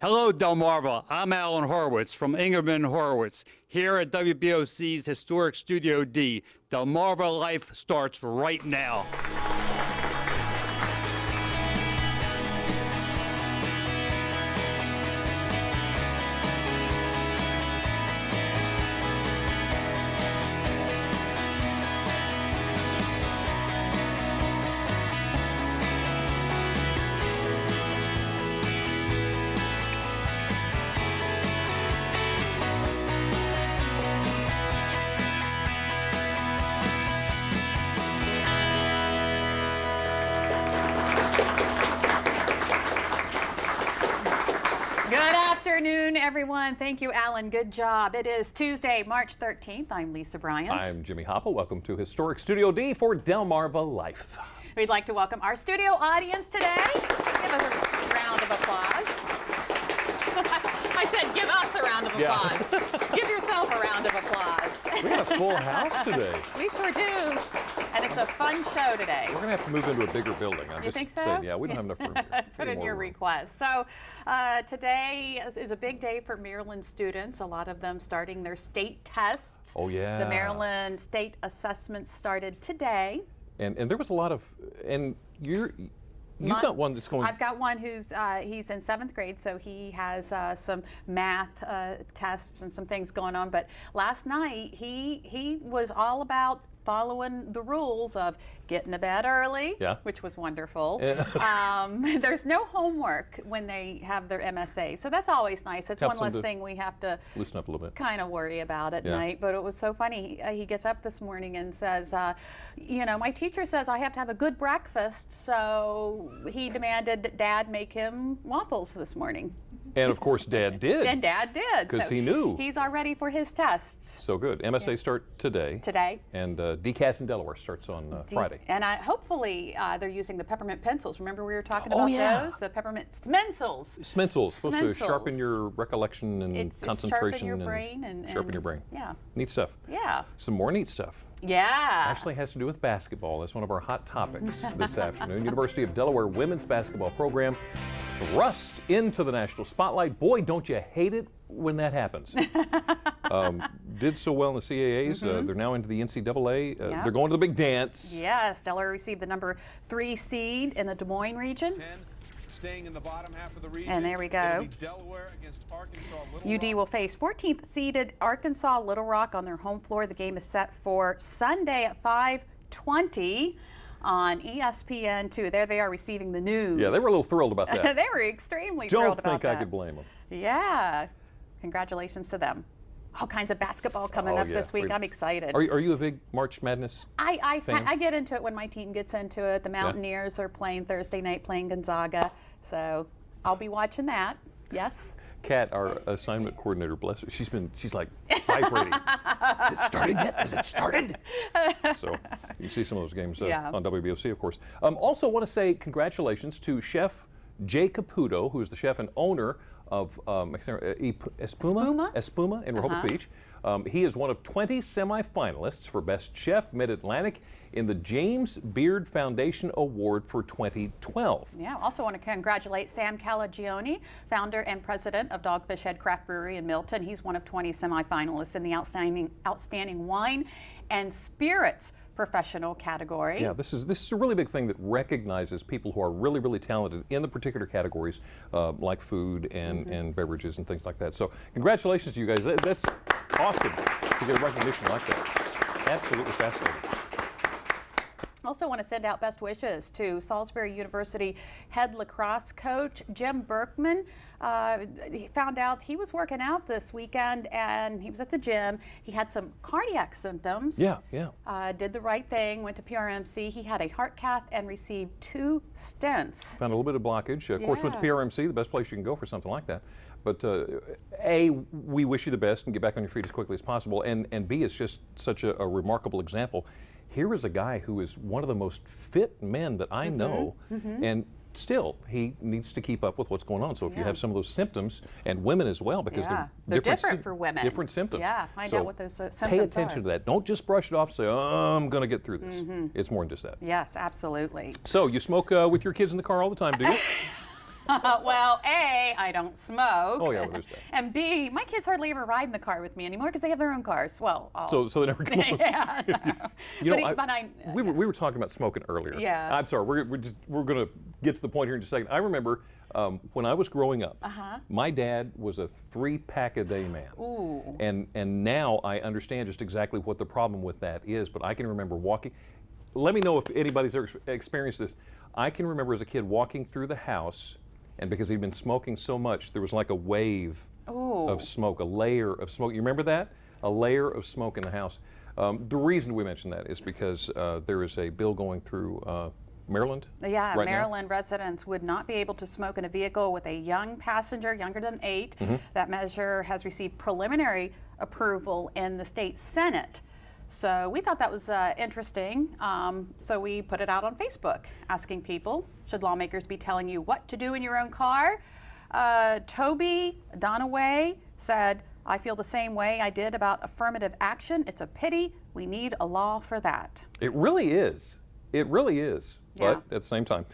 Hello, Delmarva. I'm Alan Horowitz from Ingerman Horowitz. Here at WBOC's historic Studio D, Delmarva Life starts right now. Everyone. Thank you, Alan. Good job. It is Tuesday, March 13th. I'm Lisa Bryant. I'm Jimmy Hoppa. Welcome to Historic Studio D for Delmarva Life. We'd like to welcome our studio audience today. Give us a round of applause. I said give us a round of applause. Yeah. Give yourself a round of applause. We got a full house today. We sure do. And it's a fun show today. We're going to have to move into a bigger building. You think so? Saying, yeah, we don't have enough room here. Put in your request. So today is a big day for Maryland students, a lot of them starting their state tests. Oh, yeah. The Maryland state assessments started today. And there was a lot of, and you've got one that's going. I've got one who's he's in 7th grade, so he has some math tests and some things going on. But last night he was all about following the rules of getting to bed early, yeah, which was wonderful. Yeah. There's no homework when they have their MSA, so that's always nice. It's Helps one less thing we have to loosen up a little bit, kind of worry about at night. But it was so funny. He gets up this morning and says, you know, my teacher says I have to have a good breakfast, so he demanded that Dad make him waffles this morning. And of course, Dad did. And Dad did. Because he knew. He's all ready for his tests. So good. MSA start today. Today. And DCAS in Delaware starts on Friday. And hopefully they're using the peppermint pencils. Remember we were talking about those? The peppermint Smensels. Smensels. Supposed to sharpen your recollection and concentration. Sharpen your brain. And sharpen your brain. Yeah. Neat stuff. Yeah. Some more neat stuff. Yeah. Actually has to do with basketball. That's one of our hot topics this afternoon. University of Delaware women's basketball program thrust into the national spotlight. Boy, don't you hate it when that happens. Did so well in the CAAs. They're now into the NCAA. They're going to the big dance. Yes, Delaware received the number 3 seed in the Des Moines region. Staying in the bottom half of the region. And there we go. Delaware against Arkansas Little UD will face 14th seeded Arkansas Little Rock on their home floor. The game is set for Sunday at 5:20 on ESPN2. There they are receiving the news. Yeah, they were a little thrilled about that. They were extremely thrilled about that. Don't think I could blame them. Yeah. Congratulations to them. All kinds of basketball coming up this week. I'm excited. Are you a big March Madness fan? I get into it when my team gets into it. The Mountaineers are playing Thursday night, playing Gonzaga. So I'll be watching that. Yes. Kat, our assignment coordinator, bless her, she's like vibrating. Has it started yet? Has it started? So you can see some of those games on WBOC, of course. Also want to say congratulations to Chef Jay Caputo, who is the chef and owner of Espuma in Rehoboth Beach. He is one of 20 semifinalists for Best Chef Mid-Atlantic in the James Beard Foundation Award for 2012. Yeah, also want to congratulate Sam Calagione, founder and president of Dogfish Head Craft Brewery in Milton. He's one of 20 semifinalists in the Outstanding Wine and Spirits professional category. Yeah, this is a really big thing that recognizes people who are really, really talented in the particular categories like food and beverages and things like that. So congratulations to you guys. That's awesome to get a recognition like that. Absolutely fascinating. Also want to send out best wishes to Salisbury University head lacrosse coach Jim Berkman. He found out he was working out this weekend and he was at the gym. He had some cardiac symptoms. Yeah. Did the right thing, went to PRMC. He had a heart cath and received 2 stents. Found a little bit of blockage. Of course, went to PRMC, the best place you can go for something like that. But A, we wish you the best and get back on your feet as quickly as possible. And B, it's just such a remarkable example. Here is a guy who is one of the most fit men that I know, and still he needs to keep up with what's going on. So if you have some of those symptoms, and women as well, because they're different for women. Different symptoms. Yeah, find out what those symptoms are. Pay attention to that. Don't just brush it off and say, oh, I'm going to get through this. It's more than just that. Yes, absolutely. So you smoke with your kids in the car all the time, do you? Well, A, I don't smoke. Oh, yeah, well, there's that. And B, my kids hardly ever ride in the car with me anymore because they have their own cars. Well, So they never come home. yeah. You know, But we were talking about smoking earlier. Yeah. I'm sorry. We're going to get to the point here in just a second. I remember when I was growing up, my dad was a 3-pack a day man. Ooh. And now I understand just exactly what the problem with that is. But I can remember walking. Let me know if anybody's ever experienced this. I can remember as a kid walking through the house, and because he'd been smoking so much, there was like a wave of smoke, a layer of smoke. You remember that? A layer of smoke in the house. The reason we mention that is because there is a bill going through Maryland. Yeah, right Maryland residents would not be able to smoke in a vehicle with a young passenger younger than 8. That measure has received preliminary approval in the state Senate. So we thought that was interesting. So we put it out on Facebook, asking people, should lawmakers be telling you what to do in your own car? Toby Donaway said, I feel the same way I did about affirmative action. It's a pity. We need a law for that. It really is. It really is. Yeah. But at the same time,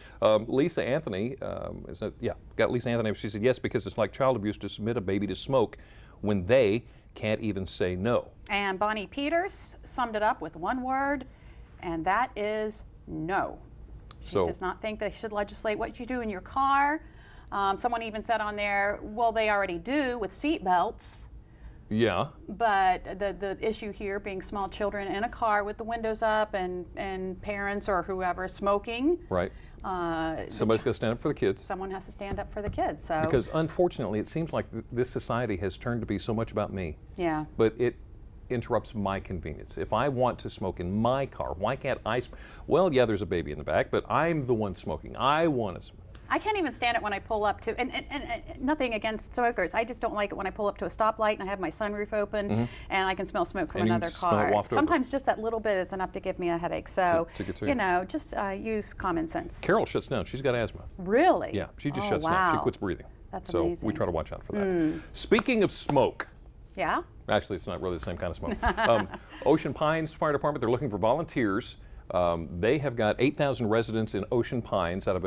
Lisa Anthony, got Lisa Anthony. She said yes because it's like child abuse to submit a baby to smoke when they can't even say no. And Bonnie Peters summed it up with one word, and that is no. She does not think they should legislate what you do in your car. Someone even said on there, well, they already do with seat belts. Yeah. But the issue here being small children in a car with the windows up and parents or whoever smoking. Right. Somebody's got to stand up for the kids. Someone has to stand up for the kids. So. Because unfortunately, it seems like this society has turned to be so much about me. Yeah. But it interrupts my convenience. If I want to smoke in my car, why can't I? Well, yeah, there's a baby in the back, but I'm the one smoking. I want to smoke. I can't even stand it when I pull up to, and nothing against smokers, I just don't like it when I pull up to a stoplight and I have my sunroof open and I can smell smoke from another car. Sometimes just that little bit is enough to give me a headache. So, you know, just use common sense. Carol shuts down. She's got asthma. Really? Yeah, she just shuts down. She quits breathing. That's so amazing. We try to watch out for that. Speaking of smoke. Yeah? Actually, it's not really the same kind of smoke. Ocean Pines Fire Department, they're looking for volunteers. They have got 8,000 residents in Ocean Pines out of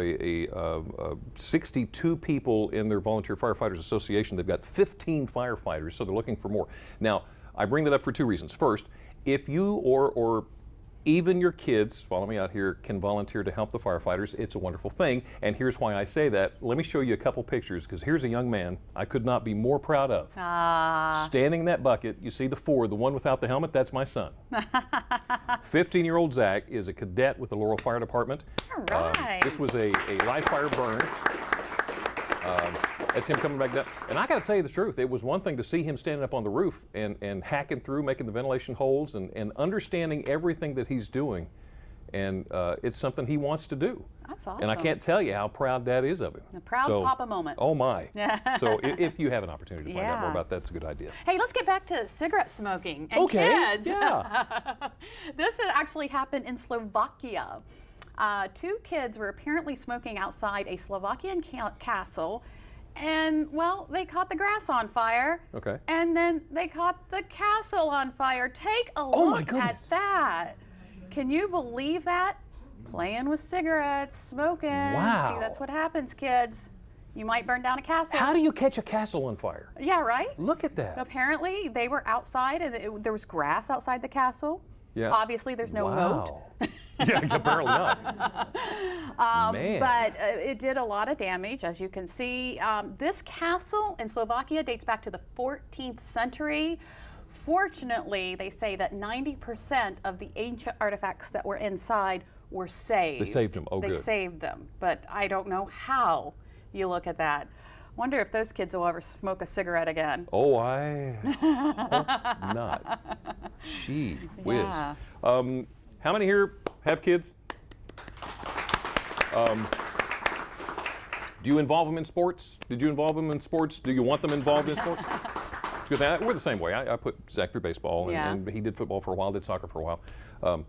62 people in their Volunteer Firefighters Association. They've got 15 firefighters, so they're looking for more. Now, I bring that up for 2 reasons. First, if you or even your kids, follow me out here, can volunteer to help the firefighters, it's a wonderful thing. And here's why I say that. Let me show you a couple pictures, because here's a young man I could not be more proud of. Standing in that bucket, you see the Ford, the one without the helmet, that's my son. 15-year-old Zach is a cadet with the Laurel Fire Department. All right. This was a live fire burn. That's him coming back down. And I got to tell you the truth, it was one thing to see him standing up on the roof and hacking through, making the ventilation holes and understanding everything that he's doing. And it's something he wants to do. That's awesome. And I can't tell you how proud Dad is of him. A proud papa moment. Oh my. So if you have an opportunity to find out more about that, it's a good idea. Hey, let's get back to cigarette smoking and kids. Yeah. This has actually happened in Slovakia. 2 kids were apparently smoking outside a Slovakian castle, and well, they caught the grass on fire. Okay. And then they caught the castle on fire. Take a Oh my look goodness. at that. Can you believe that? Playing with cigarettes, smoking. Wow. See, that's what happens, kids. You might burn down a castle. How do you catch a castle on fire? Yeah, right? Look at that. Apparently, they were outside, and there was grass outside the castle. Yeah. Obviously, there's no moat. Yeah, apparently not. Man. But it did a lot of damage, as you can see. This castle in Slovakia dates back to the 14th century. Fortunately, they say that 90% of the ancient artifacts that were inside were saved. They saved them. Oh, They good. saved them, but I don't know how you look at that. Wonder if those kids will ever smoke a cigarette again. Oh, I hope not. Gee whiz. Yeah. How many here have kids? Do you involve them in sports? Did you involve them in sports? Do you want them involved in sports? We're the same way. I put Zach through baseball, and he did football for a while, did soccer for a while.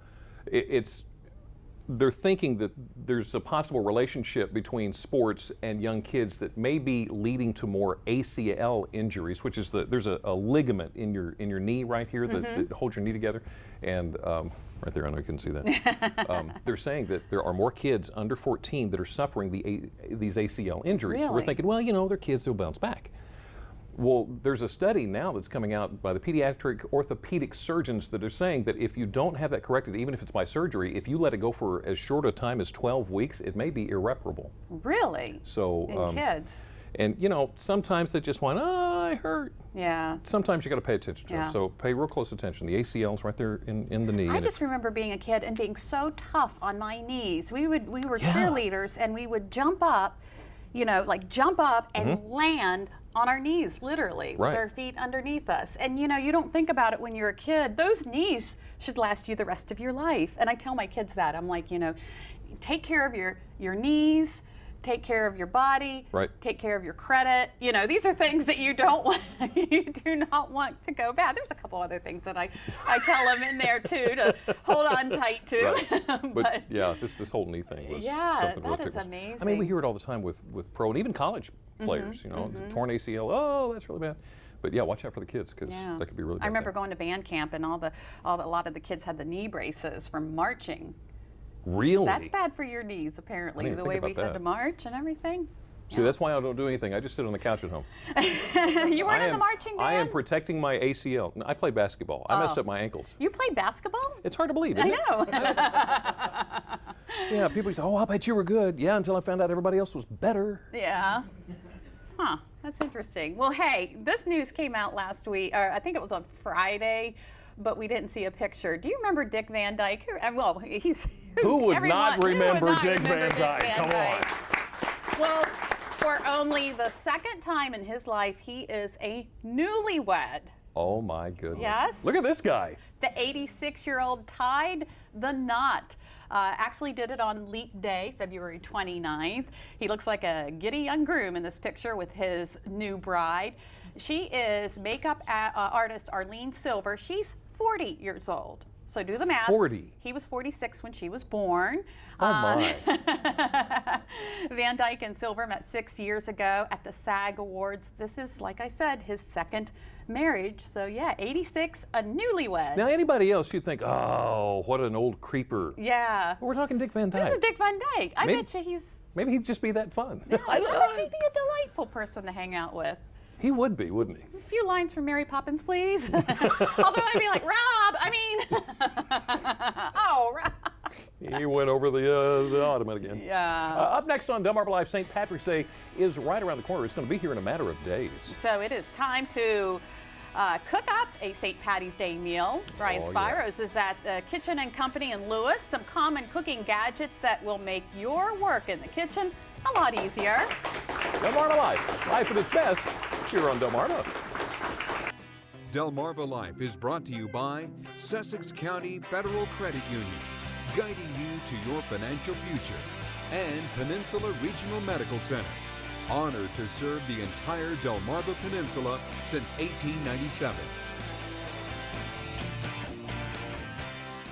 they're thinking that there's a possible relationship between sports and young kids that may be leading to more ACL injuries, which is there's a ligament in your knee right here that holds your knee together, and right there, I know you couldn't see that. They're saying that there are more kids under 14 that are suffering these ACL injuries. Really? We're thinking, well, you know, they're kids, they'll bounce back. Well, there's a study now that's coming out by the pediatric orthopedic surgeons that are saying that if you don't have that corrected, even if it's by surgery, if you let it go for as short a time as 12 weeks, it may be irreparable. Really? So, In kids? and you know, sometimes they just want, oh, I hurt. Yeah. Sometimes you got to pay attention to Yeah. them. So pay real close attention. The ACL's right there in the knee. I and just remember being a kid and being so tough on my knees. We were Yeah. cheerleaders, and we would jump up, you know, like jump up and land on our knees, literally, Right. with our feet underneath us. And you know, you don't think about it when you're a kid. Those knees should last you the rest of your life. And I tell my kids that. I'm like, you know, take care of your knees, take care of your body, Right. take care of your credit. You know, these are things that you don't want, you do not want to go bad. There's a couple other things that I tell them in there too to hold on tight to. Right. But yeah, this whole knee thing was Yeah, something that real is tickles. I mean, we amazing. hear it all the time with pro and even college players. You know, the torn ACL. Oh, that's really bad. But yeah, watch out for the kids because Yeah. that could be really bad. I remember going to band camp and a lot of the kids had the knee braces from marching. Really? That's bad for your knees, apparently, didn't the think way about we had that. to march and everything. See, that's why I don't do anything. I just sit on the couch at home. You weren't in the marching band? I am protecting my ACL. No, I play basketball. I messed up my ankles. You played basketball? It's hard to believe, I isn't it? know. Yeah, people say, oh, I bet you were good. Yeah, until I found out everybody else was better. Yeah. Huh, that's interesting. Well, hey, this news came out last week, or I think it was on Friday, but we didn't see a picture. Do you remember Dick Van Dyke? Well, he's... Who would everyone- not who would remember not Dick remember Van Dyke? Van Come Dyke? Well, for only the second time in his life, he is a newlywed. Oh, my goodness. Yes. Look at this guy. The 86-year-old tied the knot. Actually did it on Leap Day, February 29th. He looks like a giddy young groom in this picture with his new bride. She is makeup artist Arlene Silver. She's 40 years old. So do the math. 40. He was 46 when she was born. Oh, my. Van Dyke and Silver met 6 years ago at the SAG Awards. This is, like I said, his second marriage. So yeah, 86, a newlywed. Now, anybody else, you'd think, oh, what an old creeper. Yeah. But we're talking Dick Van Dyke. This is Dick Van Dyke. I Maybe- bet you he's... Maybe he'd just be that fun. I bet you'd be a delightful person to hang out with. He would be, wouldn't he? A few lines from Mary Poppins, please. Although I'd be like, Rob, I mean, oh, Rob. He went over the ottoman again. Yeah. Up next on Delmarva Live, St. Patrick's Day is right around the corner. It's going to be here in a matter of days. So it is time to cook up a St. Patty's Day meal. Brian Oh, yeah. Spiros is at the Kitchen and Company in Lewis. Some common cooking gadgets that will make your work in the kitchen a lot easier. Delmarva Live, life at its best here on Delmarva. Delmarva Life is brought to you by Sussex County Federal Credit Union, guiding you to your financial future, and Peninsula Regional Medical Center, honored to serve the entire Delmarva Peninsula since 1897.